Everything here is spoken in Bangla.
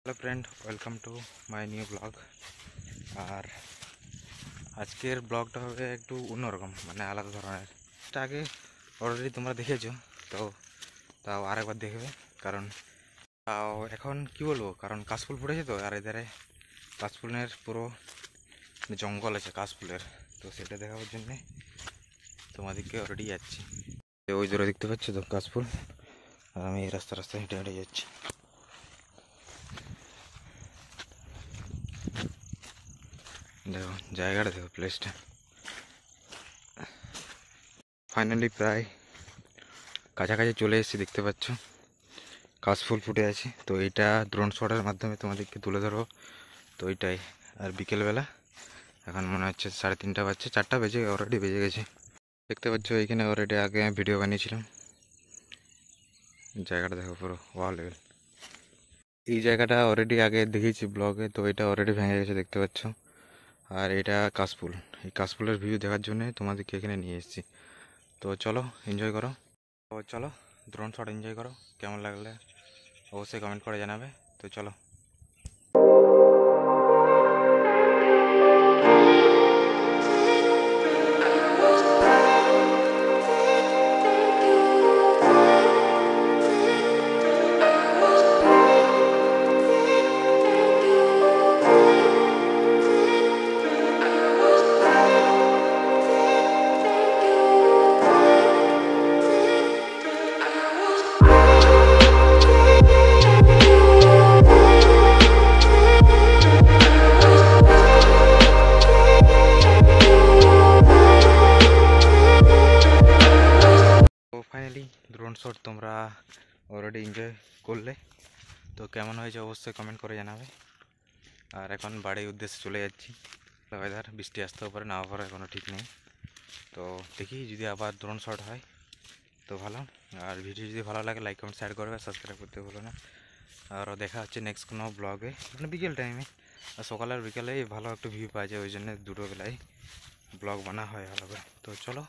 Hello friend, welcome to my new blog. আর আজকের ব্লগটা হবে একটু অন্যরকম, মানে আলাদা ধরনের। এটা আগে অলরেডি তোমরা দেখেছো, তো তাও আরেকবার দেখবে। কারণ তাও এখন কি বলবো, কারণ কাশফুল ফুটেছে তো, আর এধারে কাশফুলের পুরো জঙ্গল আছে কাশফুলের, তো সেটা দেখাবার জন্যে তোমাদেরকে অলরেডি যাচ্ছি। ওই দূরে দেখতে পাচ্ছ তো কাশফুল, আর আমি এই রাস্তা হেঁটে হেঁটে যাচ্ছি। দেখো জায়গাটা, দেখো প্লেসটা। ফাইনালি প্রায় কাছাকাছি চলে এসেছি, দেখতে পাচ্ছ কাশফুল ফুটে আছে। তো এইটা ড্রোন শটের মাধ্যমে তোমাদেরকে তুলে ধরবো। তো এইটাই। আর বিকেলবেলা এখন মনে হচ্ছে 3:30 বাজছে, 4টা বেজে অলরেডি বেজে গেছে। দেখতে পাচ্ছ এইখানে অলরেডি আগে আমি ভিডিও বানিয়েছিলাম। জায়গাটা দেখো পুরো ওয়াও লেভেল। এই জায়গাটা অলরেডি আগে দেখিয়েছি ব্লগে, তো এটা অলরেডি ভেঙে গেছে দেখতে পাচ্ছ। আর এটা কাশফুল, এই কাশফুলের ভিউ দেখার জন্য তোমাদেরকে এখানে নিয়ে এসেছি। তো চলো এনজয় করো। তো চলো ড্রোন শট এনজয় করো। কেমন লাগলে অবশ্যই কমেন্ট করে জানাবে। তো চলো। তো ফাইনালি ড্রোন শট তোমরা অলরেডি এনজয় করলে, তো কেমন হয়েছে অবশ্যই কমেন্ট করে জানাবে। আর এখন বাড়ির উদ্দেশ্যে চলে যাচ্ছি। ওয়েদার বৃষ্টি আসতেও পারে, নাও পারে, কোনো ঠিক নেই। তো দেখি যদি আবার ড্রোন শট হয় তো ভালো। আর ভিডিও যদি ভালো লাগে লাইক কমেন্ট শেয়ার করবে, সাবস্ক্রাইব করতে ভুলো না। আর দেখা হচ্ছে নেক্সট কোনো ব্লগে, মানে বিকেল টাইমে। আর সকাল আর বিকালে ভালো একটা ভিউ পাওয়া যায়, ওই জন্য দুটো বেলায় ব্লগ বানা হয় ভালো করে। তো চলো।